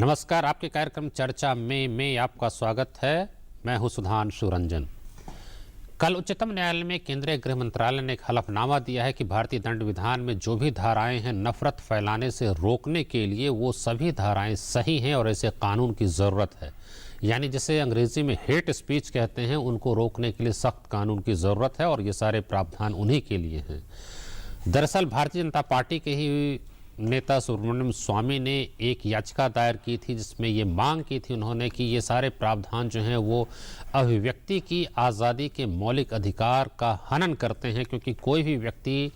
नमस्कार, आपके कार्यक्रम चर्चा में आपका स्वागत है। मैं हूं सुधांशु रंजन। कल उच्चतम न्यायालय में केंद्रीय गृह मंत्रालय ने एक हलफनामा दिया है कि भारतीय दंड विधान में जो भी धाराएं हैं नफरत फैलाने से रोकने के लिए वो सभी धाराएं सही हैं और ऐसे कानून की ज़रूरत है। यानी जिसे अंग्रेजी में हेट स्पीच कहते हैं, उनको रोकने के लिए सख्त कानून की ज़रूरत है और ये सारे प्रावधान उन्हीं के लिए हैं। दरअसल भारतीय जनता पार्टी के ही नेता सुब्रमण्यम स्वामी ने एक याचिका दायर की थी जिसमें ये मांग की थी उन्होंने कि ये सारे प्रावधान जो हैं वो अभिव्यक्ति की आज़ादी के मौलिक अधिकार का हनन करते हैं, क्योंकि कोई भी व्यक्ति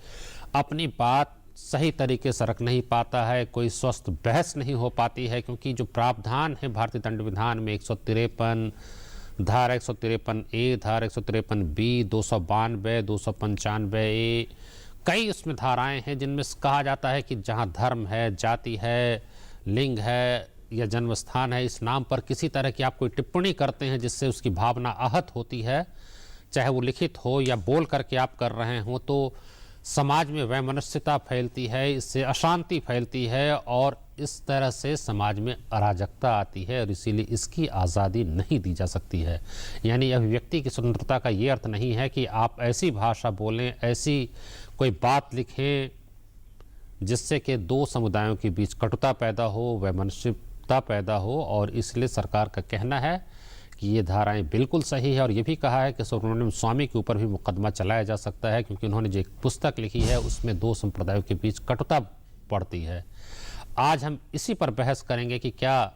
अपनी बात सही तरीके से रख नहीं पाता है, कोई स्वस्थ बहस नहीं हो पाती है, क्योंकि जो प्रावधान है भारतीय दंड विधान में 153 धारा 153 ए, धारा 153 बी, 292, 295 ए, कई उसमें धाराएं हैं जिनमें कहा जाता है कि जहां धर्म है, जाति है, लिंग है या जन्म स्थान है, इस नाम पर किसी तरह की आप कोई टिप्पणी करते हैं जिससे उसकी भावना आहत होती है, चाहे वो लिखित हो या बोल करके आप कर रहे हो, तो समाज में वैमनस्यता फैलती है, इससे अशांति फैलती है और इस तरह से समाज में अराजकता आती है और इसीलिए इसकी आज़ादी नहीं दी जा सकती है। यानी अभिव्यक्ति की स्वतंत्रता का ये अर्थ नहीं है कि आप ऐसी भाषा बोलें, ऐसी कोई बात लिखें जिससे कि दो समुदायों के बीच कटुता पैदा हो, वैमनस्यता पैदा हो, और इसलिए सरकार का कहना है कि ये धाराएं बिल्कुल सही है। और ये भी कहा है कि सुब्रमण्यम स्वामी के ऊपर भी मुकदमा चलाया जा सकता है, क्योंकि उन्होंने जो एक पुस्तक लिखी है उसमें दो संप्रदायों के बीच कटुता पड़ती है। आज हम इसी पर बहस करेंगे कि क्या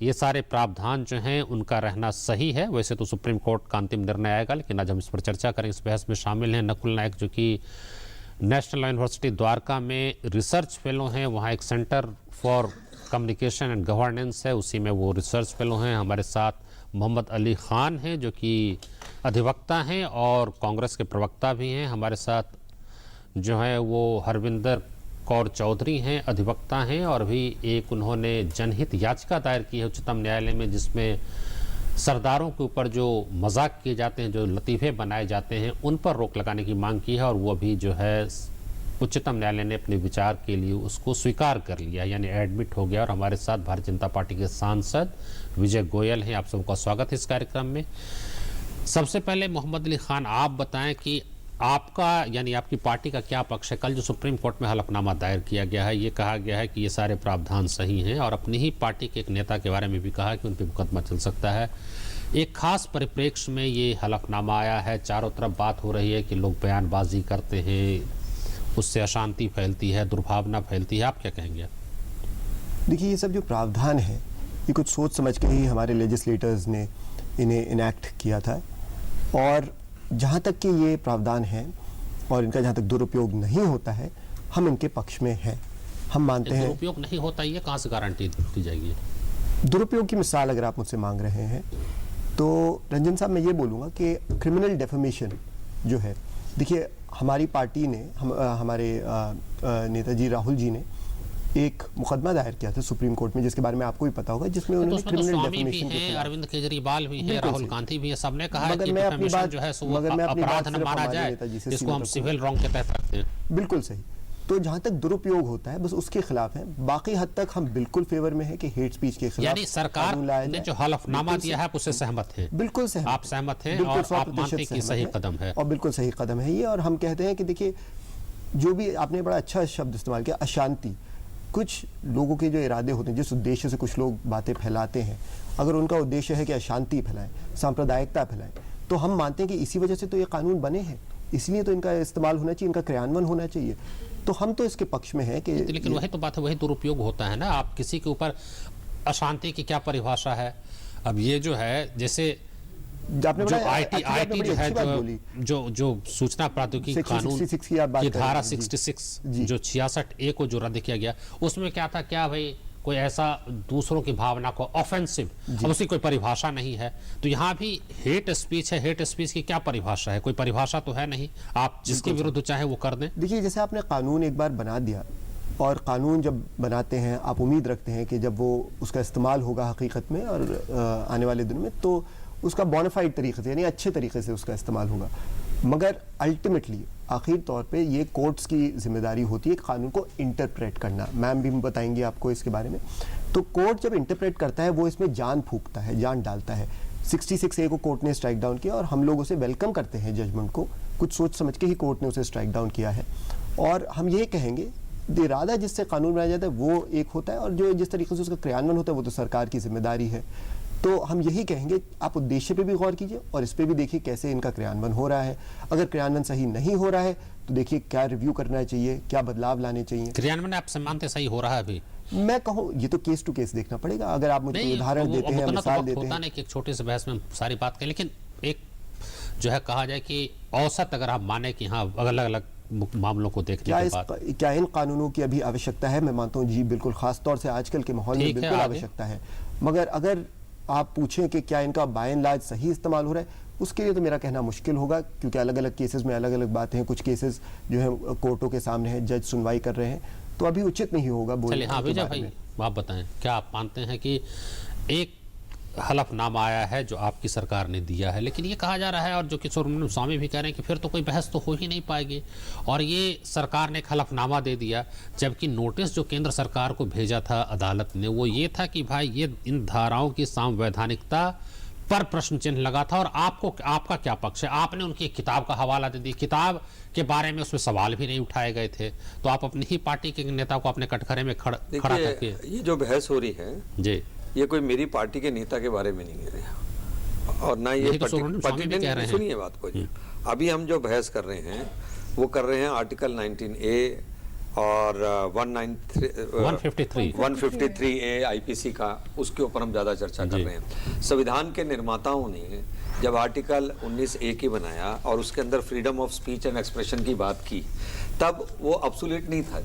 ये सारे प्रावधान जो हैं उनका रहना सही है। वैसे तो सुप्रीम कोर्ट का अंतिम निर्णय आएगा, लेकिन आज हम इस पर चर्चा करें। इस बहस में शामिल हैं नकुल नायक, जो कि नेशनल यूनिवर्सिटी द्वारका में रिसर्च फेलो हैं। वहाँ एक centre for communication and governance है, उसी में वो रिसर्च फेलो हैं। हमारे साथ मोहम्मद अली ख़ान हैं जो कि अधिवक्ता हैं और कांग्रेस के प्रवक्ता भी हैं। हमारे साथ जो है वो हरविंदर कौर चौधरी हैं, अधिवक्ता हैं, और भी एक उन्होंने जनहित याचिका दायर की है उच्चतम न्यायालय में, जिसमें सरदारों के ऊपर जो मजाक किए जाते हैं, जो लतीफ़े बनाए जाते हैं, उन पर रोक लगाने की मांग की है। और वो अभी जो है उच्चतम न्यायालय ने अपने विचार के लिए उसको स्वीकार कर लिया, यानी एडमिट हो गया। और हमारे साथ भारतीय जनता पार्टी के सांसद विजय गोयल हैं। आप सबका स्वागत है इस कार्यक्रम में। सबसे पहले मोहम्मद अली ख़ान, आप बताएं कि आपका यानी आपकी पार्टी का क्या पक्ष है। कल जो सुप्रीम कोर्ट में हलफनामा दायर किया गया है, ये कहा गया है कि ये सारे प्रावधान सही हैं, और अपनी ही पार्टी के एक नेता के बारे में भी कहा कि उन पर मुकदमा चल सकता है। एक खास परिप्रेक्ष्य में ये हलफनामा आया है। चारों तरफ बात हो रही है कि लोग बयानबाजी करते हैं, उससे अशांति फैलती है, दुर्भावना फैलती है। आप क्या कहेंगे? देखिए, ये सब जो प्रावधान है ये कुछ सोच समझ के ही हमारे लेजिस्लेटर्स ने इन्हें इनैक्ट किया था, और जहाँ तक कि ये प्रावधान हैं और इनका जहाँ तक दुरुपयोग नहीं होता है, हम इनके पक्ष में हैं। हम मानते हैं दुरुपयोग नहीं होता, ये कहाँ से गारंटी दी जाएगी? दुरुपयोग की मिसाल अगर आप मुझसे मांग रहे हैं तो रंजन साहब, मैं ये बोलूँगा कि क्रिमिनल डेफेमेशन जो है, देखिए हमारी पार्टी ने हमारे नेताजी राहुल जी ने एक मुकदमा दायर किया था सुप्रीम कोर्ट में, जिसके बारे में आपको भी पता होगा, जिसमें उन्होंने क्रिमिनल डेफेमेशन के खिलाफ, अरविंद केजरीवाल भी हैं, राहुल गांधी भी है, सबने कहा है कि मैं अपनी बात जो है अपराध न माना जाए, इसको हम सिविल रॉन्ग के तहत रखते हैं। बिल्कुल सही। तो जहाँ तक दुरुपयोग होता है बस उसके खिलाफ है। बाकी हद तक हम बिल्कुल फेवर में है कि हेट स्पीच के खिलाफ यानी सरकार ने जो हलफनामा दिया है उससे सहमत है? बिल्कुल सहमत। आप सहमत हैं और आप मानते हैं कि सही कदम है? और बिल्कुल सही कदम है ये। और हम कहते हैं कि देखिए, जो भी आपने बड़ा अच्छा शब्द इस्तेमाल किया, अशांति, कुछ लोगों के जो इरादे होते हैं, जिस उद्देश्य से कुछ लोग बातें फैलाते हैं, अगर उनका उद्देश्य है कि अशांति फैलाएं, सांप्रदायिकता फैलाएं, तो हम मानते हैं कि इसी वजह से तो ये कानून बने हैं, इसलिए तो इनका इस्तेमाल होना चाहिए, इनका क्रियान्वयन होना चाहिए। तो हम तो इसके पक्ष में हैं कि लेकिन वही तो बात है, वही दुरुपयोग होता है ना। आप किसी के ऊपर अशांति की क्या परिभाषा है? अब ये जो है, जैसे जो आईटी जो है, जो सूचना प्रौद्योगिकी कानून की धारा 66 जो 66A को जो रद्द किया गया, उसमें क्या था, क्या भाई कोई ऐसा दूसरों की भावना को ऑफेंसिव, अब उसकी कोई परिभाषा नहीं है। तो यहाँ भी हेट स्पीच है, हेट स्पीच की क्या परिभाषा है? कोई परिभाषा तो है नहीं, आप जिसके विरुद्ध चाहे वो कर दें। देखिए, जैसे आपने कानून एक बार बना दिया, और कानून जब बनाते हैं आप उम्मीद रखते हैं कि जब वो उसका इस्तेमाल होगा हकीकत में और आने वाले दिनों में, तो उसका बोनाफाइड तरीके से, यानी अच्छे तरीके से उसका इस्तेमाल होगा। मगर अल्टीमेटली आखिर तौर पे ये कोर्ट्स की जिम्मेदारी होती है कानून को इंटरप्रेट करना। मैम भी बताएंगे आपको इसके बारे में। तो कोर्ट जब इंटरप्रेट करता है वो इसमें जान फूंकता है, जान डालता है। 66A को कोर्ट ने स्ट्राइक डाउन किया और हम लोग उसे वेलकम करते हैं जजमेंट को, कुछ सोच समझ के ही कोर्ट ने उसे स्ट्राइक डाउन किया है। और हम ये कहेंगे इरादा जिससे कानून बनाया जाता है वो एक होता है और जो जिस तरीके से उसका क्रियान्वयन होता है वो तो सरकार की जिम्मेदारी है। तो हम यही कहेंगे आप उद्देश्य पे भी गौर कीजिए और इस पे भी देखिए कैसे इनका क्रियान्वयन हो रहा है। अगर क्रियान्वयन सही नहीं हो रहा है तो देखिए क्या रिव्यू करना चाहिए, क्या बदलाव लाने चाहिए। क्रियान्वयन आप मानते सही हो रहा है अभी? मैं कहूँ ये तो केस टू केस देखना पड़ेगा। अगर आप मुझे उदाहरण देते हैं, मिसाल देते हैं, नहीं कि एक छोटे से बहस में सारी बात करें, लेकिन एक जो है कहा जाए कि औसत अगर आप माने कि हाँ अलग अलग मामलों को देखने के बाद क्या इन कानूनों की अभी आवश्यकता है? मैं मानता हूँ जी बिल्कुल, खास तौर से आजकल के माहौल में बिल्कुल आवश्यकता है। मगर अगर आप पूछें कि क्या इनका बाय एंड लार्ज सही इस्तेमाल हो रहा है, उसके लिए तो मेरा कहना मुश्किल होगा, क्योंकि अलग अलग केसेस में अलग अलग बातें हैं। कुछ केसेस जो है कोर्टों के सामने हैं, जज सुनवाई कर रहे हैं, तो अभी उचित नहीं होगा बोलने। हाँ विजय भाई, आप बताएं क्या आप मानते हैं कि एक हलफनामा आया है जो आपकी सरकार ने दिया है, लेकिन ये कहा जा रहा है और जो किशोर स्वामी भी कह रहे हैं कि फिर तो कोई बहस तो हो ही नहीं पाएगी, और ये सरकार ने एक हलफनामा दे दिया, जबकि नोटिस जो केंद्र सरकार को भेजा था अदालत ने वो ये था कि भाई ये इन धाराओं की संवैधानिकता पर प्रश्न चिन्ह लगा था। और आपका क्या पक्ष है? आपने उनकी एक किताब का हवाला दे दी, किताब के बारे में उसमें सवाल भी नहीं उठाए गए थे, तो आप अपनी ही पार्टी के नेता को अपने कटघरे में खड़ा करके ये जो बहस हो रही है जी, ये कोई मेरी पार्टी के नेता के बारे में नहीं है और ना ये सुनिए बात को जी। अभी हम जो बहस कर रहे हैं वो कर रहे हैं आर्टिकल 19A और 153A आईपीसी का, उसके ऊपर हम ज्यादा चर्चा कर रहे हैं। संविधान के निर्माताओं ने जब आर्टिकल 19A की बनाया और उसके अंदर freedom of speech and expression की बात की, तब वो अब्सोल्यूट नहीं था।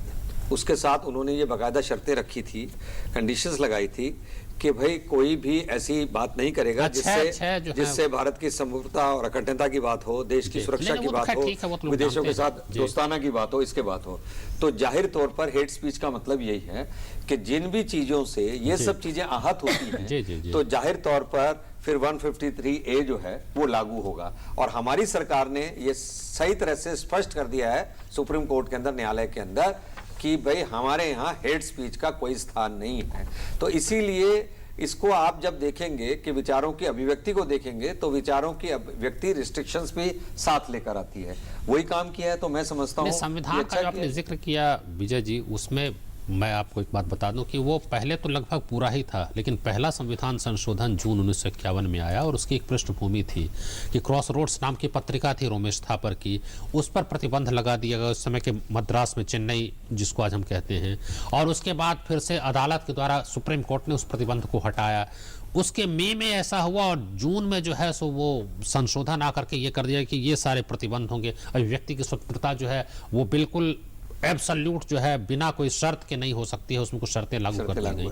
उसके साथ उन्होंने ये बाकायदा शर्तें रखी थी, कंडीशंस लगाई थी कि भाई कोई भी ऐसी बात नहीं करेगा जिससे भारत की समग्रता और अखंडता की बात हो, देश की सुरक्षा की बात हो, विदेशों के साथ दोस्ताना की बात हो, इसके बात हो। तो जाहिर तौर पर हेट स्पीच का मतलब यही है कि जिन भी चीजों से ये सब चीजें आहत होती हैं तो जाहिर तौर पर फिर 153A जो है वो लागू होगा। और हमारी सरकार ने ये सही तरह से स्पष्ट कर दिया है सुप्रीम कोर्ट के अंदर, न्यायालय के अंदर, कि भाई हमारे यहाँ हेट स्पीच का कोई स्थान नहीं है। तो इसीलिए इसको आप जब देखेंगे कि विचारों की अभिव्यक्ति को देखेंगे तो विचारों की अभिव्यक्ति रिस्ट्रिक्शंस भी साथ लेकर आती है। वही काम किया है। तो मैं समझता हूँ संविधान का जो आपने जिक्र किया विजय जी, उसमें मैं आपको एक बात बता दूं कि वो पहले तो लगभग पूरा ही था, लेकिन पहला संविधान संशोधन जून 1951 में आया और उसकी एक पृष्ठभूमि थी कि क्रॉस रोड्स नाम की पत्रिका थी रोमेश थापर की, उस पर प्रतिबंध लगा दिया गया उस समय के मद्रास में, चेन्नई जिसको आज हम कहते हैं, और उसके बाद फिर से अदालत के द्वारा सुप्रीम कोर्ट ने उस प्रतिबंध को हटाया। उसके मई में ऐसा हुआ और जून में जो है सो वो संशोधन आकर के ये कर दिया कि ये सारे प्रतिबंध होंगे, अभिव्यक्ति की स्वतंत्रता जो है वो बिल्कुल एब्सोल्यूट जो है बिना कोई शर्त के नहीं हो सकती है, उसमें कुछ शर्तें लागू कर दी गई।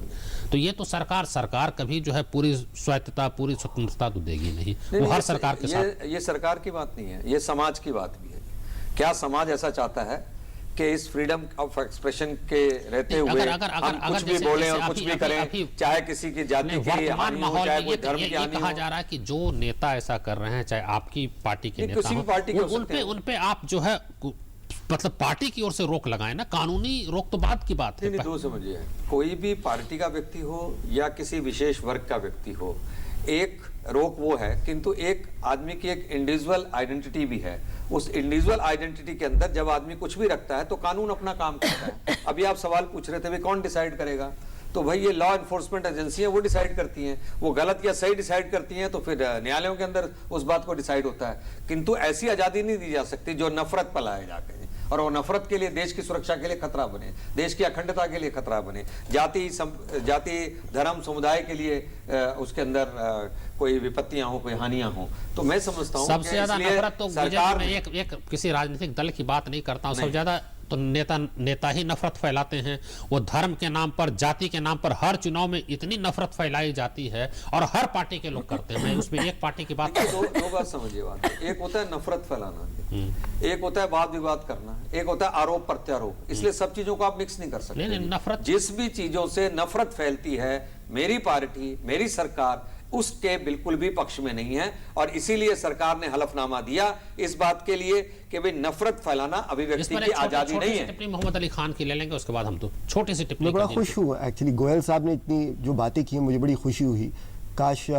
तो ये तो सरकार कभी जो है पूरी स्वायत्तता पूरी स्वतंत्रता तो देगी नहीं, वो हर सरकार के साथ। ये सरकार की बात नहीं है, ये समाज की बात भी है। क्या समाज ऐसा चाहता है कि इस फ्रीडम ऑफ एक्सप्रेशन के रहते हुए हम कुछ भी बोलें और कुछ भी करें, चाहे किसी की जाति की हानि हो, चाहे कोई धर्म की हानि हो? कहा जा रहा है कि जो नेता ऐसा कर रहे हैं, चाहे आपकी पार्टी के नेता किसी भी पार्टी के, उन पे आप जो है मतलब पार्टी की ओर से रोक लगाए ना, कानूनी रोक तो बात की बात है। नहीं, दो समझिए, कोई भी पार्टी का व्यक्ति हो या किसी विशेष वर्ग का व्यक्ति हो, एक रोक वो है, किंतु एक आदमी की एक इंडिविजुअल आइडेंटिटी भी है। उस इंडिविजुअल आइडेंटिटी के अंदर जब आदमी कुछ भी रखता है तो कानून अपना काम करता है। अभी आप सवाल पूछ रहे थे भाई कौन डिसाइड करेगा, तो भाई ये लॉ एनफोर्समेंट एजेंसियां वो डिसाइड करती हैं, वो गलत या सही डिसाइड करती हैं तो फिर न्यायालयों के अंदर उस बात को डिसाइड होता है। किंतु ऐसी आजादी नहीं दी जा सकती जो नफरत फैलाए जाके और वो नफरत के लिए, देश की सुरक्षा के लिए खतरा बने, देश की अखंडता के लिए खतरा बने, जाति धर्म समुदाय के लिए उसके अंदर कोई विपत्तियां हो, कोई हानियां हो। तो मैं समझता हूं सबसे ज्यादा नफरत तो सरकार में एक किसी राजनीतिक दल की बात नहीं करता हूं, सबसे ज्यादा तो नेता ही नफरत फैलाते हैं। वो धर्म के नाम पर, जाति के नाम पर हर चुनाव में इतनी नफरत फैलाई जाती है और हर पार्टी के लोग करते हैं। उसमें एक पार्टी की बात दो बात समझिए बात, एक होता है नफरत फैलाना, एक होता है वाद विवाद करना, एक होता है आरोप प्रत्यारोप। इसलिए सब चीजों को आप मिक्स नहीं कर सकते। नफरत, जिस भी चीजों से नफरत फैलती है, मेरी पार्टी, मेरी सरकार उसके बिल्कुल भी पक्ष में नहीं है। और इसीलिए सरकार ने हलफनामा दिया इस बात के लिए कि भाई नफरत फैलाना अभिव्यक्ति की आजादी नहीं है। टिप्पणी मोहम्मद अली खान की ले लेंगे, उसके बाद हम तो छोटी सी टिप्पणी। मैं बड़ा खुश हूँ एक्चुअली, गोयल साहब ने इतनी जो बातें की हैं मुझे बड़ी खुशी हुई। काश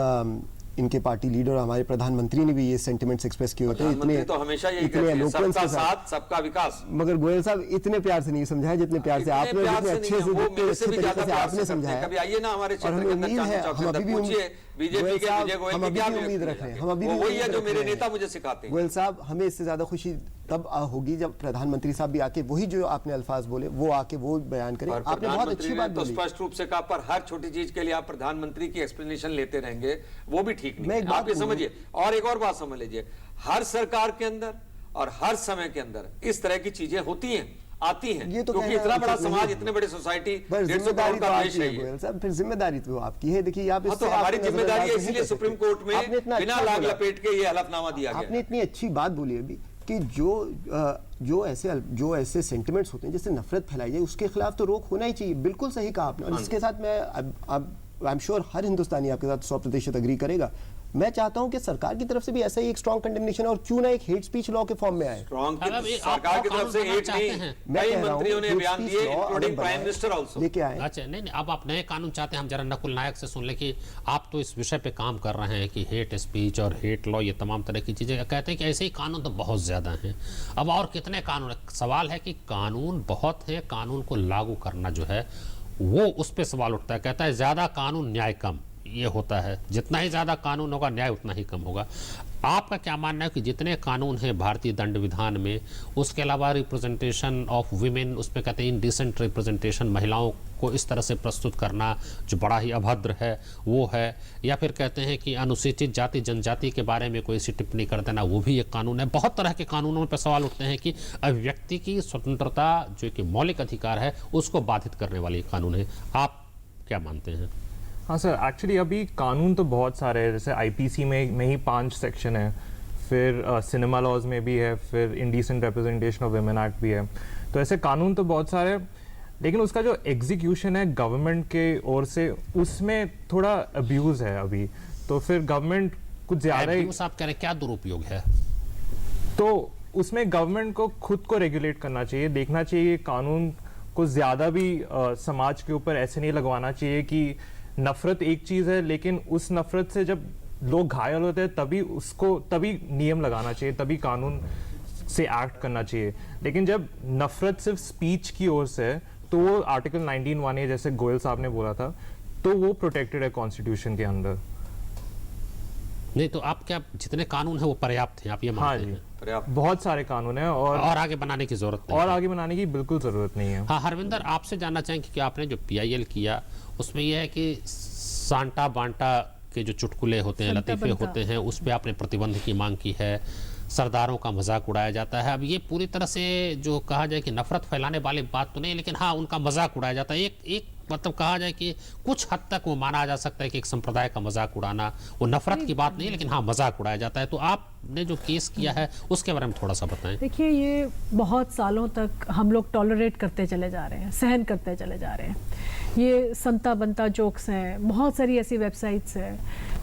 इनके पार्टी लीडर और हमारे प्रधानमंत्री ने भी ये सेंटिमेंट्स एक्सप्रेस किए होते हैं। इतने तो हमेशा यही कहते हैं, सबका साथ सबका विकास। मगर गोयल साहब इतने प्यार से नहीं समझाया जितने प्यार से आपने, जितने अच्छे से आपने समझाया। कभी आइए ना हमारे और हमें उम्मीद है, हम अभी भी पूछिए बीजेपी के विजय गोयल की क्या उम्मीद रख रहे हैं, हम अभी भी वही है जो मेरे नेता मुझे सिखाते हैं। गोयल साहब, हमें इससे ज्यादा खुशी तब होगी जब प्रधानमंत्री साहब भी आके वही जो आपने अल्फाज बोले वो आके वो बयान करें। आपने बहुत अच्छी बात बोली, तो स्पष्ट रूप से कहा, पर हर छोटी चीज के लिए आप प्रधानमंत्री की एक्सप्लेनेशन लेते रहेंगे वो भी ठीक नहीं है। आप ये समझिए। और एक और बात समझ लीजिए, हर सरकार के अंदर और हर समय के अंदर इस तरह की चीजें होती हैं, आती हैं, ये तो क्योंकि इतना बड़ा समाज, इतने बड़े सोसाइटी, 150 करोड़ का देश है ये। फिर जिम्मेदारी तो आपकी है। देखिए आप, तो हमारी जिम्मेदारी है, इसीलिए सुप्रीम कोर्ट में बिना लाग लपेट के ये हलफनामा दिया गया। आपने इतनी अच्छी बात बोली अभी कि जो ऐसे सेंटिमेंट्स होते हैं जिससे नफरत फैलाई जाए उसके खिलाफ तो रोक होना ही चाहिए। बिल्कुल सही कहा आपने। और इसके साथ मैं आई एम श्योर हर हिंदुस्तानी आपके साथ 100% एग्री करेगा। मैं चाहता हूं कि सरकार की तरफ से भी ऐसा ही एक स्ट्रॉन्ग कंडेमनेशन और क्यों ना एक हेट स्पीच लॉ के फॉर्म में आए। सरकार की तरफ से हेट नहीं, कई मंत्रियों ने बयान दिए इंक्लूडिंग प्राइम मिनिस्टर आल्सो लेके आए। अच्छा, नहीं, अब आप नए कानून चाहते हैं, हम जरा नकुल नायक से सुन ले कि आप तो इस विषय पे काम कर रहे हैं कि हेट स्पीच और हेट लॉ, ये तमाम तरह की चीजें, कहते हैं कि ऐसे ही कानून तो बहुत ज्यादा हैं। अब और कितने कानून है? सवाल है कि कानून बहुत है, कानून को लागू करना जो है वो उस पर सवाल उठता है। कहता है ज्यादा कानून न्याय कम, ये होता है, जितना ही ज्यादा कानून होगा न्याय उतना ही कम होगा। आपका क्या मानना है कि जितने कानून हैं भारतीय दंड विधान में, उसके अलावा रिप्रेजेंटेशन ऑफ वीमेन, उसमें कहते हैं इंडिसेंट रिप्रेजेंटेशन, महिलाओं को इस तरह से प्रस्तुत करना जो बड़ा ही अभद्र है वो है, या फिर कहते हैं कि अनुसूचित जाति जनजाति के बारे में कोई सी टिप्पणी कर देना वो भी एक कानून है। बहुत तरह के कानूनों पर सवाल उठते हैं कि अभिव्यक्ति की स्वतंत्रता जो कि मौलिक अधिकार है उसको बाधित करने वाली कानून है। आप क्या मानते हैं? हाँ सर, एक्चुअली अभी कानून तो बहुत सारे हैं, जैसे आईपीसी में ही 5 सेक्शन है, फिर सिनेमा लॉज में भी है, फिर indecent representation of women act भी है। तो ऐसे कानून तो बहुत सारे, लेकिन उसका जो एग्जीक्यूशन है गवर्नमेंट के ओर से उसमें थोड़ा अब्यूज है अभी। तो फिर गवर्नमेंट कुछ ज़्यादा ही, आप कह रहे हैं क्या दुरुपयोग है? तो उसमें गवर्नमेंट को खुद को रेगुलेट करना चाहिए, देखना चाहिए कानून को ज़्यादा भी समाज के ऊपर ऐसे नहीं लगवाना चाहिए कि नफरत एक चीज़ है, लेकिन उस नफरत से जब लोग घायल होते हैं तभी नियम लगाना चाहिए, तभी कानून से एक्ट करना चाहिए। लेकिन जब नफरत सिर्फ स्पीच की ओर से है तो वो आर्टिकल 19(1)(a) जैसे गोयल साहब ने बोला था, तो वो प्रोटेक्टेड है कॉन्स्टिट्यूशन के अंदर। नहीं तो आप क्या, जितने कानून है वो पर्याप्त हैं, आप ये मानते हैं? पर्याप्त, बहुत सारे कानून हैं और आगे बनाने की जरूरत नहीं, और आगे बनाने की बिल्कुल जरूरत नहीं है। हाँ, हरविंदर, आपसे जानना चाहेंगे कि आपने जो PIL किया उसमें यह है कि सांटा बांटा के जो चुटकुले होते हैं, लतीफे होते हैं, उस पर आपने प्रतिबंध की मांग की है। सरदारों का मजाक उड़ाया जाता है। अब ये पूरी तरह से जो कहा जाए कि नफरत फैलाने वाली बात तो नहीं, लेकिन हाँ उनका मजाक उड़ाया जाता है। एक मतलब कहा जाए कि कुछ हद तक वो माना जा सकता है कि एक संप्रदाय का मजाक उड़ाना, वो नफरत की बात नहीं, लेकिन हाँ मजाक उड़ाया जाता है। तो आपने जो केस किया है उसके बारे में थोड़ा सा बताएं। देखिए, ये बहुत सालों तक हम लोग टॉलरेट करते चले जा रहे हैं, सहन करते चले जा रहे हैं। ये संता बनता जोक्स हैं, बहुत सारी ऐसी वेबसाइट्स हैं।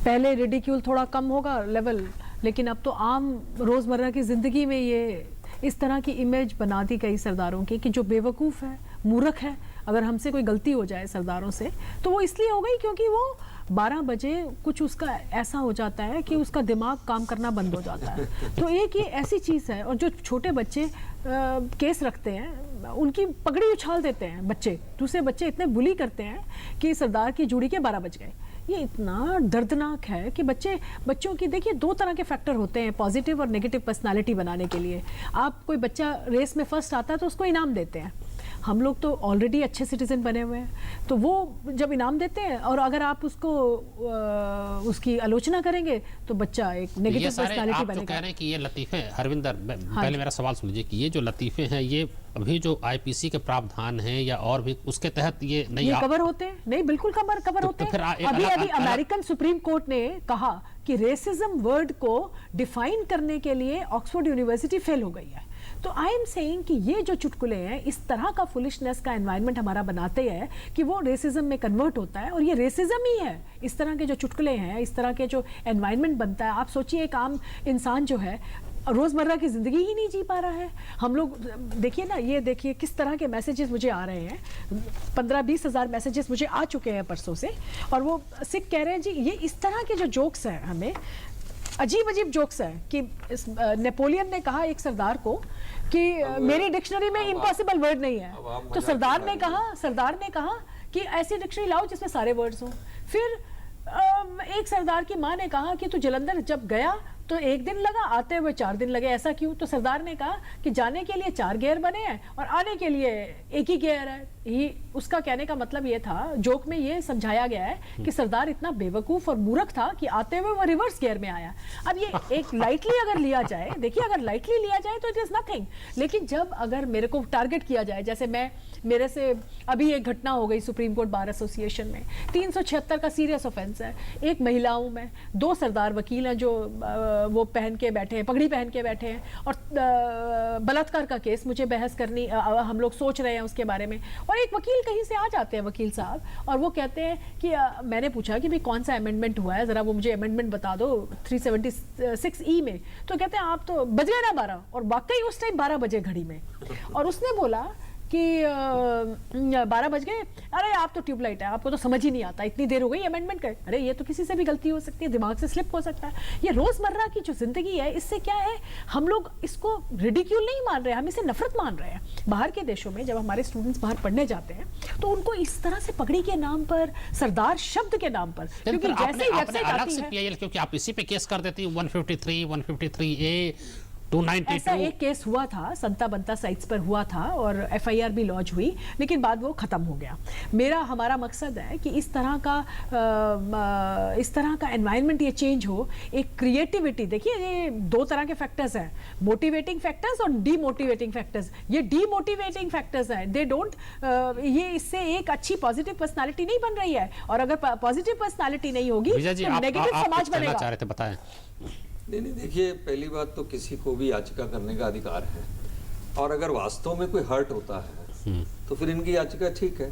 पहले रिडिक्यूल थोड़ा कम होगा लेवल, लेकिन अब तो आम रोज़मर्रा की ज़िंदगी में ये इस तरह की इमेज बना दी गई सरदारों की कि जो बेवकूफ़ है, मूर्ख है। अगर हमसे कोई गलती हो जाए सरदारों से तो वो इसलिए हो गई क्योंकि वो 12 बजे कुछ उसका ऐसा हो जाता है कि उसका दिमाग काम करना बंद हो जाता है। तो एक ये ऐसी चीज़ है। और जो छोटे बच्चे केस रखते हैं उनकी पगड़ी उछाल देते हैं, बच्चे दूसरे बच्चे इतने बुली करते हैं कि सरदार की जूड़ी के 12 बज गए। ये इतना दर्दनाक है कि बच्चों की, देखिए 2 तरह के फैक्टर होते हैं पॉजिटिव और नेगेटिव पर्सनालिटी बनाने के लिए। आप कोई बच्चा रेस में फर्स्ट आता है तो उसको इनाम देते हैं। हम लोग तो ऑलरेडी अच्छे सिटीजन बने हुए हैं, तो वो जब इनाम देते हैं और अगर आप उसकी आलोचना करेंगे तो बच्चा एक नेगेटिव पर्सनालिटी बनेगा। आप कह रहे हैं कि ये लतीफे, हरविंदर पहले मेरा सवाल सुन लीजिए कि ये जो लतीफे हैं ये अभी जो आईपीसी के प्रावधान हैं या और भी उसके तहत ये नहीं, ये कवर होते हैं? नहीं, बिल्कुल कवर होते हैं। अभी अमेरिकन सुप्रीम कोर्ट ने कहा कि रेसिज्म वर्ड को डिफाइन करने के लिए ऑक्सफोर्ड यूनिवर्सिटी फेल हो गई है। तो आई एम सेइंग कि ये जो चुटकुले हैं, इस तरह का फुलिशनेस का एनवायरनमेंट हमारा बनाते हैं कि वो रेसिज्म में कन्वर्ट होता है, और ये रेसिज्म ही है। इस तरह के जो चुटकुले हैं, इस तरह के जो एनवायरनमेंट बनता है, आप सोचिए एक आम इंसान जो है रोज़मर्रा की ज़िंदगी ही नहीं जी पा रहा है। हम लोग देखिए ना, ये देखिए किस तरह के मैसेजेस मुझे आ रहे हैं, 15-20 हज़ार मैसेजेस मुझे आ चुके हैं परसों से, और वो सिख कह रहे हैं जी ये इस तरह के जो जोक्स हैं, हमें अजीब अजीब जोक्स हैं कि नेपोलियन ने कहा एक सरदार को कि मेरी डिक्शनरी में इम्पॉसिबल वर्ड नहीं है, तो सरदार ने कहा कि ऐसी डिक्शनरी लाओ जिसमें सारे वर्ड्स हों। फिर एक सरदार की माँ ने कहा कि तू जलंधर जब गया तो 1 दिन लगा, आते हुए 4 दिन लगे, ऐसा क्यों? तो सरदार ने कहा कि जाने के लिए 4 गियर बने हैं और आने के लिए एक ही गियर है। ही उसका कहने का मतलब ये था, जोक में ये समझाया गया है कि सरदार इतना बेवकूफ और मूर्ख था कि आते हुए वो रिवर्स गियर में आया। अब ये एक लाइटली अगर लिया जाए, देखिए अगर लाइटली लिया जाए तो इट इज नथिंग, लेकिन जब अगर मेरे को टारगेट किया जाए, जैसे मेरे से अभी एक घटना हो गई सुप्रीम कोर्ट बार एसोसिएशन में, 376 का सीरियस ऑफेंस है, एक महिला हूं मैं, 2 सरदार वकील हैं जो वो पहन के बैठे हैं, पगड़ी पहन के बैठे हैं, और बलात्कार का केस मुझे बहस करनी, हम लोग सोच रहे हैं उसके बारे में, और एक वकील कहीं से आ जाते हैं, वकील साहब, और वो कहते हैं कि मैंने पूछा कि भाई कौन सा अमेंडमेंट हुआ है, जरा वो मुझे अमेंडमेंट बता दो 376E में। तो कहते हैं आप तो बज गए ना 12, और वाकई उस टाइम 12 बजे घड़ी में, और उसने बोला कि 12 बज गए, अरे आप तो ट्यूबलाइट है, आपको तो समझ ही नहीं आता, इतनी देर हो गई अमेंडमेंट का। अरे ये तो किसी से भी गलती हो सकती है, दिमाग से स्लिप हो सकता है। ये रोजमर्रा की जो जिंदगी है, इससे क्या है, हम लोग इसको रिडिक्यूल नहीं मान रहे, हम इसे नफरत मान रहे हैं। बाहर के देशों में जब हमारे स्टूडेंट्स बाहर पढ़ने जाते हैं तो उनको इस तरह से पगड़ी के नाम पर, सरदार शब्द के नाम पर, क्योंकि जैसे ही वेबसाइट आती है, PIL, क्योंकि आप इसी पे केस कर देती 153, 153A, 292। ऐसा एक केस हुआ था, संता बंता साइट्स पर हुआ था, और FIR भी लॉन्च हुई, लेकिन बाद वो खत्म हो गया। हमारा मकसद है कि इस तरह का एनवायरनमेंट ये चेंज हो, एक क्रिएटिविटी। देखिए ये 2 तरह के फैक्टर्स हैं, मोटिवेटिंग फैक्टर्स और डीमोटिवेटिंग फैक्टर्स। ये डीमोटिवेटिंग फैक्टर्स हैं, दे डोंट, ये इससे एक अच्छी पॉजिटिव पर्सनालिटी नहीं बन रही है, और अगर पॉजिटिव पर्सनालिटी नहीं होगी तो नेगेटिव समाज बनेगा। चाह रहे थे, बताएं। नहीं, देखिए पहली बात तो किसी को भी याचिका करने का अधिकार है, और अगर वास्तव में कोई हर्ट होता है तो फिर इनकी याचिका ठीक है,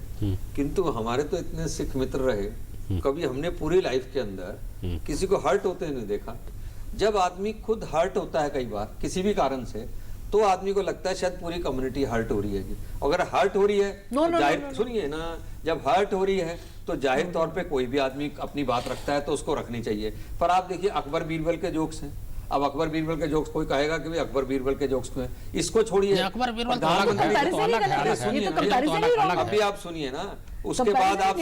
किंतु हमारे तो इतने सिख मित्र रहे, कभी हमने पूरी लाइफ के अंदर किसी को हर्ट होते नहीं देखा। जब आदमी खुद हर्ट होता है कई बार किसी भी कारण से, तो आदमी को लगता है शायद पूरी कम्युनिटी हर्ट हो रही है। अगर हर्ट हो रही है तो जाहिर, सुनिए ना, जब हर्ट हो रही है तो जाहिर तौर पे कोई भी आदमी अपनी बात रखता है तो उसको रखनी चाहिए। पर आप देखिए अकबर बीरबल के जोक्स हैं, अब अकबर बीरबल के जोक्स, कोई कहेगा कि भाई अकबर बीरबल के जोक्स क्यों हैं, इसको छोड़िए, अकबर बीरबल अभी आप सुनिए ना, उसके बाद आप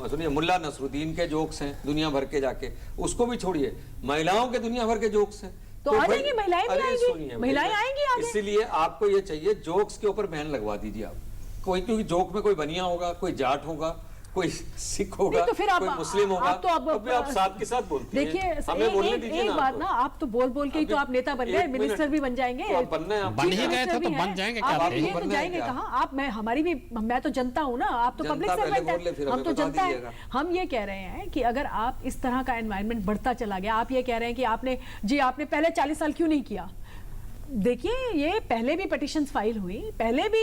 समझिए मुल्ला नसरुद्दीन के जोक्स हैं दुनिया भर के, जाके उसको भी छोड़िए, महिलाओं के दुनिया भर के जोक्स हैं, तो आ जाएंगी महिलाएं भी आएंगी, महिलाएं आएंगी आगे। इसीलिए आपको ये चाहिए, जोक्स के ऊपर बैन लगवा दीजिए आप, कोई, क्योंकि जोक में कोई बनिया होगा, कोई जाट होगा, कोई सिख होगा, तो फिर आप, कोई मुस्लिम होगा, तो आप साथ के साथ बोलते हैं। देखिए हमें बोलने दीजिए एक बात ना, आप तो बोल के ही तो आप नेता बन गए, मिनिस्टर भी बन जाएंगे, बन ही गए थे तो बन जाएंगे, क्या आप जाएंगे कहाँ? आप, मैं तो जनता हूँ ना, आप तो पब्लिक सर्वेंट हैं, हम तो जनता है। हम ये कह रहे हैं कि अगर आप इस तरह का एनवायरनमेंट बढ़ता चला गया, आप ये कह रहे हैं कि आपने पहले 40 साल क्यों नहीं किया। देखिए ये पहले भी पिटिशंस फाइल हुई, पहले भी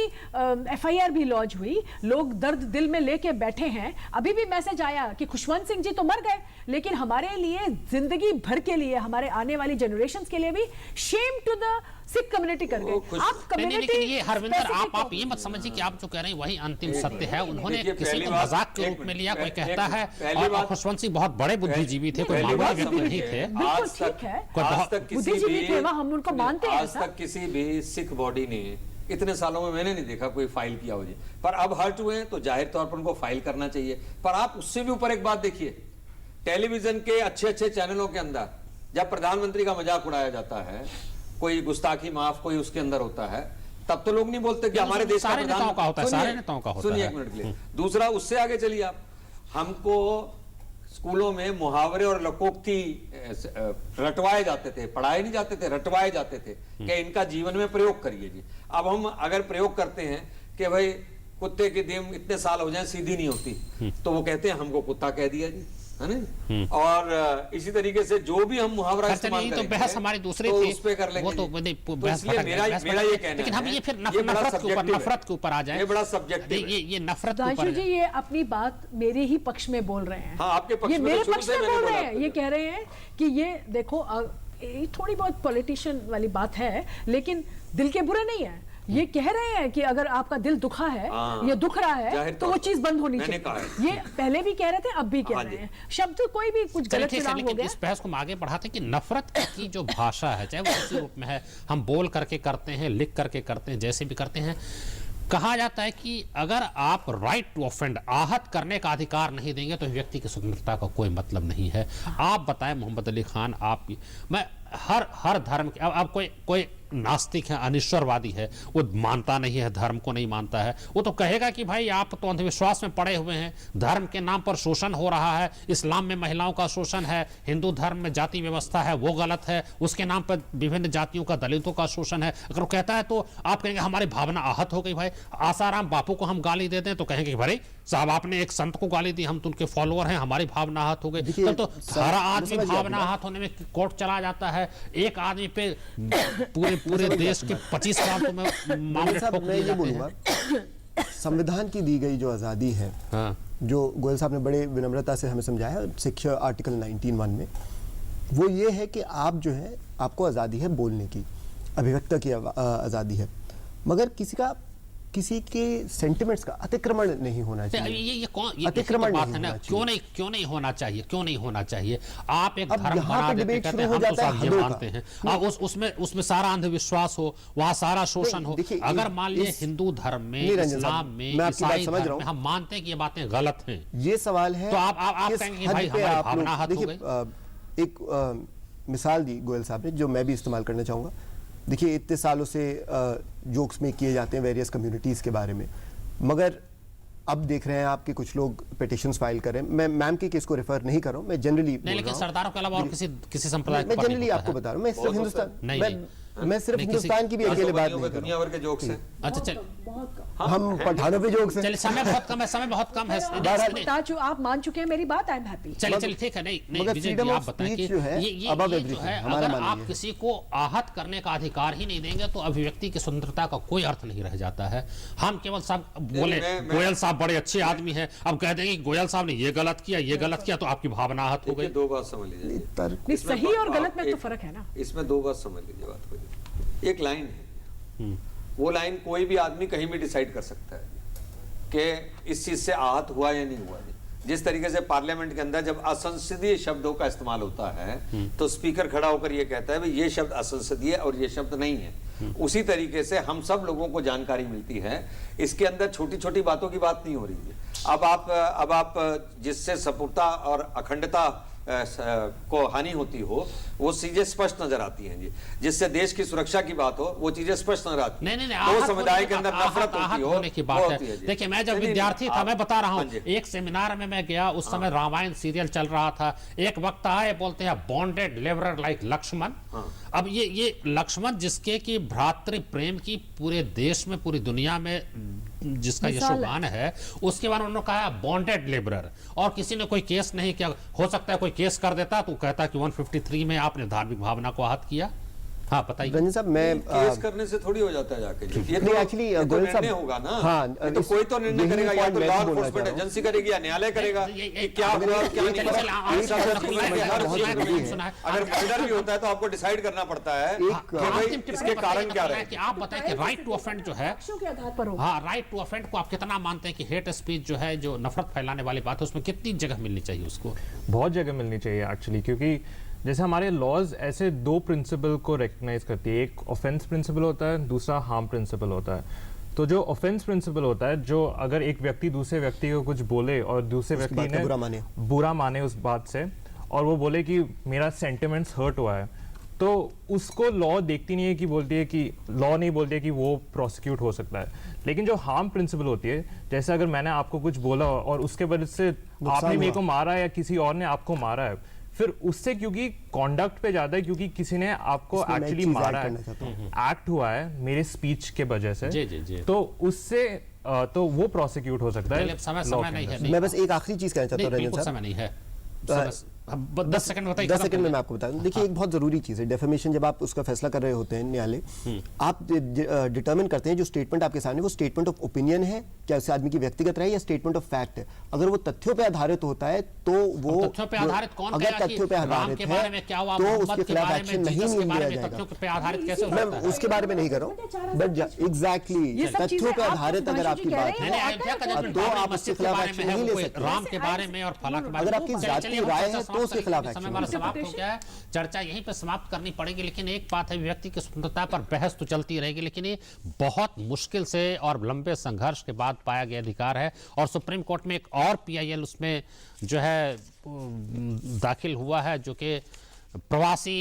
FIR भी लॉन्च हुई, लोग दर्द दिल में लेके बैठे हैं। अभी भी मैसेज आया कि खुशवंत सिंह जी तो मर गए, लेकिन हमारे लिए जिंदगी भर के लिए, हमारे आने वाली जनरेशंस के लिए भी shame to the Sikh community कर गए। आप कम्युनिटी, लेकिन ये हरविंदर, आप ये मत समझिए कि आप जो कह रहे हैं वही अंतिम सत्य है। उन्होंने किसी को मजाक के रूप में लिया, कोई कहता है, और खुशवंत सिंह बहुत बड़े बुद्धिजीवी थे, कोई मामूली व्यक्ति नहीं थे। बिल्कुल ठीक है, बुद्धिजीवी थे, हम उनको मानते हैं। आज तक किसी भी सिख बॉडी ने, इतने सालों में मैंने नहीं देखा कोई फाइल किया हो जी, पर अब हर्ट हुए हैं तो जाहिर तौर पर उनको फाइल करना चाहिए। पर आप उससे भी ऊपर एक बात देखिए, टेलीविजन के अच्छे चैनलों के अंदर जब प्रधानमंत्री का मजाक उड़ाया जाता है, कोई गुस्ताखी माफ कोई उसके अंदर होता है, तब तो लोग नहीं बोलते कि हमारे देश का नेताओं का होता है, सारे नेताओं का होता है। सुनिए एक मिनट के लिए, दूसरा उससे आगे चलिए आप, हमको स्कूलों में मुहावरे और लकोक्ति रटवाए जाते थे, पढ़ाए नहीं जाते थे, रटवाए जाते थे कि इनका जीवन में प्रयोग करिए जी। अब हम अगर प्रयोग करते हैं कि भाई कुत्ते की देम इतने साल हो जाए सीधी नहीं होती, तो वो कहते हैं हमको कुत्ता कह दिया जी, है ना। और इसी तरीके से जो भी हम मुहावरा इस्तेमाल नहीं तो करेंगे, बहस हमारी दूसरी तो थी, उस पे कर लेंगे वो तो जी। बहस इसलिए भटक गया, बहस मेरा भटक ये गया। कहना लेकिन हम है, ये फिर ये बड़ा नफरत के ऊपर subjective है। नफरत के ऊपर आ जाए, ये बड़ा subjective है। ये नफरत के दांशु ऊपर जी ये अपनी बात मेरे ही पक्ष में बोल रहे हैं। हाँ, आपके पक्ष ये में तो मेरे शुरू पक्ष से में मैंने बोल बोला रहे हैं, आपको। ये कह रहे हैं कि ये देखो ये थोड़ी बहुत पॉलिटिशियन वाली बात है, लेकिन दिल के बुरे नहीं है। ये कह रहे हैं कि अगर आपका दिल दुखा है, हाँ, ये दुख रहा है, जाहिर तो तौर वो पर। चीज बंद होनी मैंने चाहिए। कहा है। ये पहले भी कह रहे थे, अब भी कह हाँ रहे जी। हैं। शब्द कोई भी कुछ चलिए गलत ठीक है, चुनाव हो लेकिन गया। इस बहस को हम आगे बढ़ाते हैं कि नफरत की जो भाषा है, चाहे वो किसी रूप में है, हम बोल करके करते हैं, लिख करके करते हैं, जैसे भी करते हैं, कहा जाता है कि अगर आप राइट टू ऑफेंड, आहत करने का अधिकार नहीं देंगे तो व्यक्ति की स्वतंत्रता का कोई मतलब नहीं है। आप बताएं मोहम्मद अली खान, आप, मैं हर धर्म के, अब कोई नास्तिक है, अनिश्वरवादी है, वो मानता नहीं है, धर्म को नहीं मानता है, वो तो कहेगा कि भाई आप तो अंधविश्वास में पड़े हुए हैं, धर्म के नाम पर शोषण हो रहा है, इस्लाम में महिलाओं का शोषण है, हिंदू धर्म में जाति व्यवस्था है वो गलत है, उसके नाम पर विभिन्न जातियों का, दलितों का शोषण है। अगर वो कहता है तो आप कहेंगे हमारी भावना आहत हो गई। भाई आसाराम बापू को हम गाली देते हैं तो कहेंगे भाई साहब आपने एक संत को गाली दी, हम तो उनके फॉलोअर हैं, हमारी भावना आहत हो गई। देखिए, तो हर आदमी भावना आहत होने में कोर्ट चला जाता है, एक आदमी पे पूरे देश के 25 साल तो मामले ठोक मैं दिए ये जाते हैं। बोलूंगा, संविधान की दी गई जो आज़ादी है, हाँ। जो गोयल साहब ने बड़े विनम्रता से हमें समझाया, शिक्षा आर्टिकल 19(1) में, वो ये है कि आप जो है, आपको आज़ादी है बोलने की, अभिव्यक्ति की आज़ादी है, मगर किसी के सेंटिमेंट्स का अतिक्रमण नहीं होना चाहिए। ये अतिक्रमण बात नहीं है ना, होना क्यों नहीं होना चाहिए, क्यों नहीं होना चाहिए? आप एक अब धर्म यहाँ बना पे देते डिबेट कहते शुरू हैं हो हम तो जाता है सब ये हदों का। मानते हैं, अब उसमें सारा अंधविश्वास हो, वहाँ सारा शोषण हो। देखिए, अगर मान लीजिए इस- हिंदू धर्म में, नहीं, रंजन इस्लाम साहब, में, मैं आपकी बात ईसाई समझ धर्म रहा में हूं। हम मानते हैं कि ये बातें गलत हैं, ये सवाल है, तो आप किस कहेंगे हद भाई पे हमारी आप भावना लोग- आहत हो देखिए, एक मिसाल दी गोयल साहब ने, जो मैं भी इस्तेमाल करना चाहूँगा। देखिए, इतने सालों से जोक्स में किए जाते हैं वेरियस कम्युनिटीज़ के बारे में, मगर अब देख रहे हैं आप कि कुछ लोग पिटिशंस फाइल कर रहे हैं। मैं मैम के केस को रेफर नहीं कर रहा हूँ, मैं जनरली नहीं, लेकिन सरदारों के अलावा और किसी संप्रदाय मैं जनरली आपको बता रहा हूँ, मैं सिर्फ हिंदुस्तान, मैं सिर्फ नहीं, हिंदुस्तान की भी अकेले बात नहीं कर दुनिया रहा भर के जोक्स हैं। अच्छा चल, हूँ। हम पठानों पे जोक्स हैं। चलिए समय बहुत कम है। आप मान चुके हैं मेरी बात, आई एम हैप्पी। चलिए ठीक है, नहीं मगर विजय जी freedom आप of बताएं speech कि जो है, ये above जो everything, है, हमारा अगर मानना आप ये है। किसी को आहत करने का अधिकार ही नहीं देंगे तो अभिव्यक्ति की स्वतंत्रता का कोई अर्थ नहीं रह जाता है। हम केवल सब बोले गोयल साहब बड़े अच्छे आदमी हैं, अब कह देंगे कि गोयल साहब ने ये गलत किया तो आपकी भावना आहत हो गई। दो बात समझ लीजिए, नहीं, सही और गलत में तो फर्क है ना। इसमें दो बात समझ लीजिए बात को। एक लाइन है, वो लाइन कोई भी आदमी कहीं भी डिसाइड कर सकता है कि इस चीज से आहत हुआ या नहीं हुआ। जिस तरीके से पार्लियामेंट के अंदर जब असंसदीय शब्दों का इस्तेमाल होता है तो स्पीकर खड़ा होकर ये कहता है भाई ये शब्द असंसदीय और ये शब्द नहीं है। उसी तरीके से हम सब लोगों को जानकारी मिलती है, इसके अंदर छोटी छोटी बातों की बात नहीं हो रही है। अब आप जिससे सपुरता और अखंडता को हानि होती हो वो चीजें स्पष्ट नजर आती हैं जी। जिससे देश की सुरक्षा की बात हो वो चीजें स्पष्ट नजर आती हैं। नहीं, तो समुदाय के अंदर नफरत होती हो होने की बात है। देखिए, मैं जब विद्यार्थी था, मैं बता रहा हूँ, एक सेमिनार में मैं गया, उस समय रामायण सीरियल चल रहा था। एक वक्ता आए, बोलते हैं बॉन्डेड लेबरर लाइक लक्ष्मण। अब ये लक्ष्मण जिसके की भ्रातृ प्रेम की पूरे देश में, पूरी दुनिया में जिसका यशोगान है, उसके बाद उन्होंने कहा बॉन्डेड लेबरर, और किसी ने कोई केस नहीं किया। हो सकता है कोई केस कर देता तो कहता कि 153 में आपने धार्मिक भावना को आहत किया। हाँ बताइए रंजन साहब, मैं केस करने से थोड़ी हो जाता है जाके ये नहीं, तो actually, ये तो गोयल साहब, निर्णय होगा ना। हाँ, ये तो कोई तो निर्णय यही करेगा, या point तो मैं लॉ भी बोलना एनफोर्समेंट चाह रहा हूं। एजेंसी करेगी या न्यायालय करेगा कि क्या हुआ और क्या नहीं हुआ। अगर मर्डर भी होता है तो आपको डिसाइड करना पड़ता है कि भाई इसके कारण क्या रहे। कि आप बताएं कि राइट टू ऑफेंड जो है, के आधार पर होगा। हाँ, राइट टू ऑफेंड को आप कितना मानते हैं कि हेट स्पीच जो है, जो नफरत फैलाने वाली बात है, उसमें कितनी जगह मिलनी चाहिए उसको? बहुत जगह मिलनी चाहिए एक्चुअली, क्योंकि जैसे हमारे लॉज ऐसे दो प्रिंसिपल को रिकग्नाइज करती है। एक ऑफेंस प्रिंसिपल होता है, दूसरा हार्म प्रिंसिपल होता है। तो जो ऑफेंस प्रिंसिपल होता है, जो अगर एक व्यक्ति दूसरे व्यक्ति को कुछ बोले और दूसरे व्यक्ति ने बुरा माने उस बात से, और वो बोले कि मेरा सेंटिमेंट्स हर्ट हुआ है, तो उसको लॉ देखती नहीं है कि बोलती है कि लॉ नहीं बोलती है कि वो प्रोसिक्यूट हो सकता है। लेकिन जो हार्म प्रिंसिपल होती है, जैसे अगर मैंने आपको कुछ बोला और उसके वजह से आपने मेरे को मारा या किसी और ने आपको मारा है, फिर उससे क्योंकि कॉन्डक्ट पे ज्यादा है, क्योंकि किसी ने आपको एक्चुअली मारा है, एक्ट हुआ है मेरे स्पीच के वजह से, जी। तो उससे तो वो प्रोसिक्यूट हो सकता है। समय नहीं है। मैं बस एक आखिरी चीज कहना चाहता हूँ रंजन साहब। समय नहीं है। 10 सेकंड में बताइए। 10 सेकंड में मैं आपको बता दूं। देखिए, एक बहुत जरूरी चीज है डेफेमेशन। जब आप उसका फैसला कर रहे होते हैं न्यायालय, आप डिटरमिन करते हैं जो स्टेटमेंट आपके सामने वो स्टेटमेंट ऑफ ओपिनियन है, क्या उस आदमी की व्यक्तिगत राय, या स्टेटमेंट ऑफ फैक्ट है। अगर वो तथ्यों पे आधारित होता है तो वो तथ्यों पे आधारित कौन अगर कहेगा तथ्यों पे कि राम आधारित के बारे है में क्या हुआ, तो मोहम्मद उसके के खिलाफ बारे में, एक्शन नहीं जीसस के लिया बारे में जाएगा। तथ्यों पे आधारित कैसे हो मैं सकता है? उसके बारे में नहीं कर रहा हूँ, बट एग्जैक्टली ये सब तथ्यों चीजें पे आप आधारित अगर सुधांशु आपकी जी कह बात रहे है हैं, अयोध्या का जजमेंट तो बाबरी आप मस्जिद उसके के खिलाफ बारे एक्शन में है, नहीं वो ले कोई सकते। राम के बारे में और फला के बारे में। अगर आपकी चलिए, जाति हम राय चर्चा है समाप्त तो उसके खिलाफ करेंगे, समय एक्शन हमारा समाप्त हो गया है, चर्चा यहीं पे समाप्त करनी पड़ेगी। लेकिन एक बात है, व्यक्ति की स्वतंत्रता पर बहस तो चलती रहेगी, लेकिन ये बहुत मुश्किल से और लंबे संघर्ष के बाद पाया गया अधिकार है। और सुप्रीम कोर्ट में एक और PIL उसमें जो है दाखिल हुआ है, जो कि प्रवासी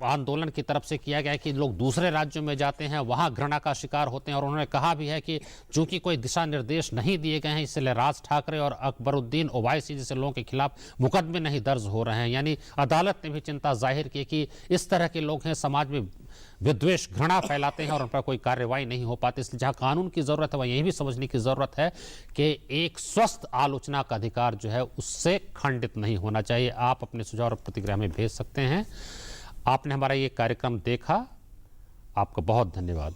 आंदोलन की तरफ से किया गया है कि लोग दूसरे राज्यों में जाते हैं, वहां घृणा का शिकार होते हैं। और उन्होंने कहा भी है कि चूंकि कोई दिशा निर्देश नहीं दिए गए हैं, इसलिए राज ठाकरे और अकबरुद्दीन ओवैसी जैसे लोगों के खिलाफ मुकदमे नहीं दर्ज हो रहे हैं। यानी अदालत ने भी चिंता जाहिर की कि इस तरह के लोग हैं, समाज में विद्वेष घृणा फैलाते हैं और उन पर कोई कार्रवाई नहीं हो पाती। इसलिए जहां कानून की जरूरत है वह यही भी समझने की जरूरत है कि एक स्वस्थ आलोचना का अधिकार जो है उससे खंडित नहीं होना चाहिए। आप अपने सुझाव और प्रतिक्रिया में भेज सकते हैं। आपने हमारा ये कार्यक्रम देखा, आपका बहुत धन्यवाद।